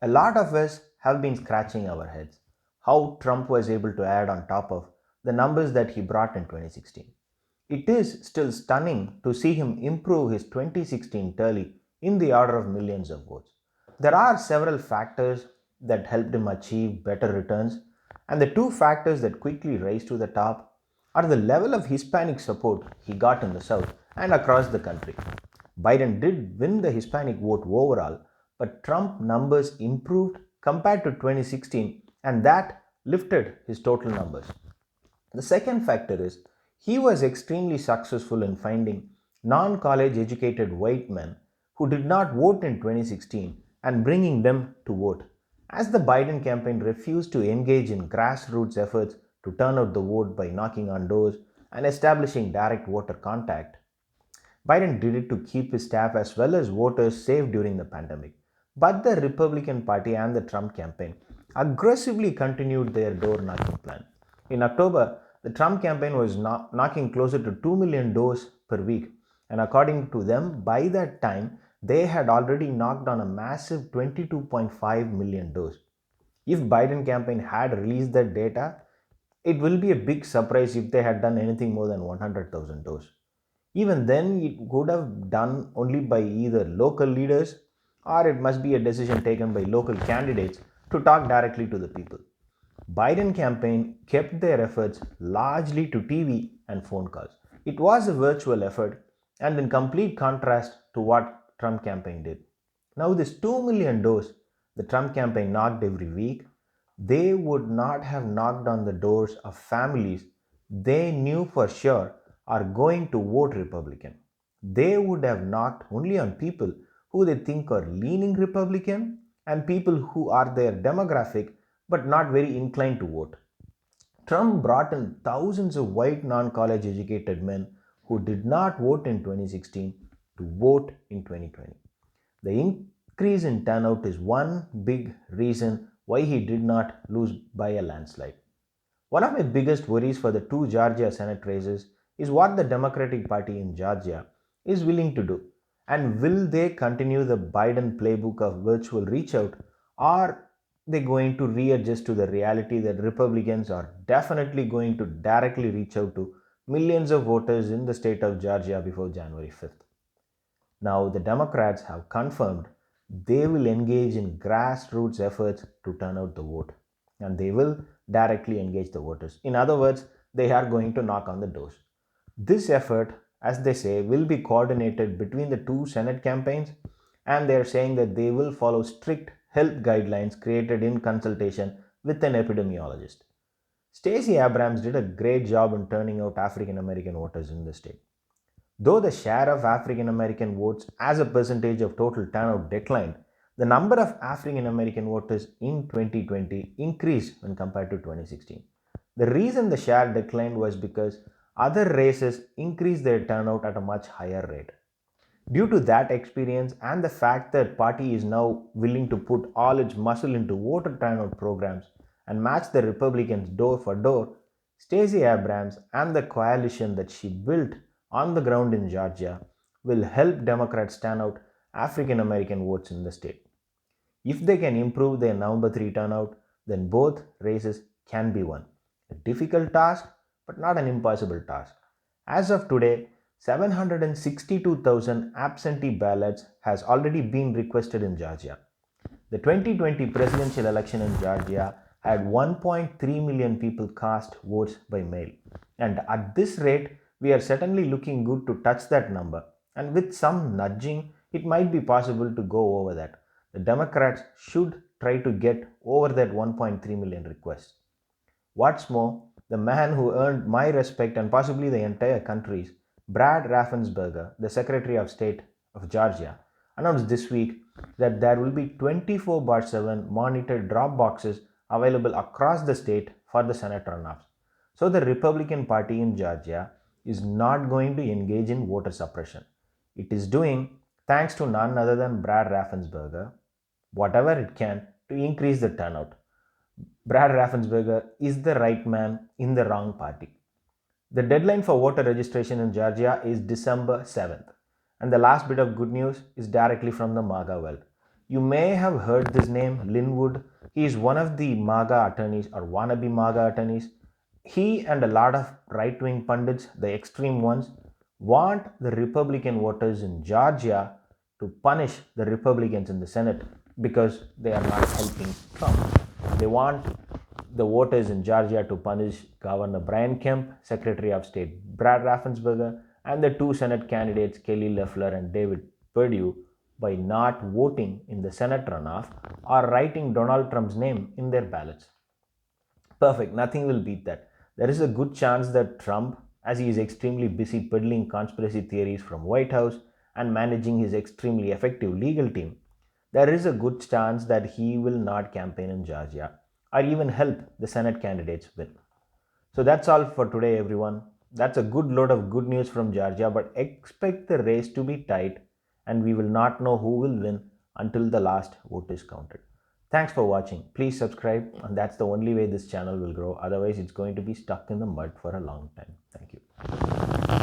A lot of us have been scratching our heads how Trump was able to add on top of the numbers that he brought in 2016. It is still stunning to see him improve his 2016 tally in the order of millions of votes. There are several factors that helped him achieve better returns, and the two factors that quickly rise to the top are the level of Hispanic support he got in the South and across the country. Biden did win the Hispanic vote overall, but Trump numbers improved compared to 2016, and that lifted his total numbers. The second factor is he was extremely successful in finding non college educated white men who did not vote in 2016 and bringing them to vote. As the Biden campaign refused to engage in grassroots efforts to turn out the vote by knocking on doors and establishing direct voter contact, Biden did it to keep his staff as well as voters safe during the pandemic. But the Republican Party and the Trump campaign aggressively continued their door knocking plan. In October, the Trump campaign was knocking closer to 2 million doors per week. And according to them, by that time, they had already knocked on a massive 22.5 million doors. If Biden campaign had released that data, it will be a big surprise if they had done anything more than 100,000 doors. Even then, it would have done only by either local leaders or it must be a decision taken by local candidates to talk directly to the people. Biden campaign kept their efforts largely to TV and phone calls. It was a virtual effort and in complete contrast to what Trump campaign did. Now this 2 million doors the Trump campaign knocked every week, they would not have knocked on the doors of families they knew for sure are going to vote Republican. They would have knocked only on people who they think are leaning Republican and people who are their demographic but not very inclined to vote. Trump brought in thousands of white non college educated men who did not vote in 2016 to vote in 2020. The increase in turnout is one big reason why he did not lose by a landslide. One of my biggest worries for the two Georgia Senate races is what the Democratic Party in Georgia is willing to do. And will they continue the Biden playbook of virtual reach out, or are they going to readjust to the reality that Republicans are definitely going to directly reach out to millions of voters in the state of Georgia before January 5th? Now, the Democrats have confirmed they will engage in grassroots efforts to turn out the vote and they will directly engage the voters. In other words, they are going to knock on the doors. This effort, as they say, will be coordinated between the two Senate campaigns and they are saying that they will follow strict health guidelines created in consultation with an epidemiologist. Stacey Abrams did a great job in turning out African American voters in the state. Though the share of African American votes as a percentage of total turnout declined, the number of African American voters in 2020 increased when compared to 2016. The reason the share declined was because other races increased their turnout at a much higher rate. Due to that experience and the fact that party is now willing to put all its muscle into voter turnout programs and match the Republicans door for door, Stacey Abrams and the coalition that she built on the ground in Georgia will help Democrats turn out African American votes in the state. If they can improve their November 3 turnout, then both races can be won. A difficult task, but not an impossible task. As of today, 762,000 absentee ballots has already been requested in Georgia. The 2020 presidential election in Georgia had 1.3 million people cast votes by mail. And at this rate, we are certainly looking good to touch that number. And with some nudging, it might be possible to go over that. The Democrats should try to get over that 1.3 million request. What's more, the man who earned my respect and possibly the entire country's, Brad Raffensperger, the Secretary of State of Georgia, announced this week that there will be 24/7 monitored drop boxes available across the state for the Senate runoffs. So the Republican Party in Georgia is not going to engage in voter suppression. It is doing, thanks to none other than Brad Raffensperger, whatever it can to increase the turnout. Brad Raffensperger is the right man in the wrong party. The deadline for voter registration in Georgia is December 7th. And the last bit of good news is directly from the MAGA world. You may have heard this name, Linwood. He is one of the MAGA attorneys or wannabe MAGA attorneys. He and a lot of right wing pundits, the extreme ones, want the Republican voters in Georgia to punish the Republicans in the Senate because they are not helping Trump. They want the voters in Georgia to punish Governor Brian Kemp, Secretary of State Brad Raffensperger, and the two Senate candidates Kelly Loeffler and David Perdue by not voting in the Senate runoff or writing Donald Trump's name in their ballots. Perfect, nothing will beat that. There is a good chance that Trump, as he is extremely busy peddling conspiracy theories from White House and managing his extremely effective legal team, there is a good chance that he will not campaign in Georgia or even help the Senate candidates win. So that's all for today, everyone. That's a good load of good news from Georgia, but expect the race to be tight and we will not know who will win until the last vote is counted. Thanks for watching. Please subscribe, and that's the only way this channel will grow. Otherwise, it's going to be stuck in the mud for a long time. Thank you.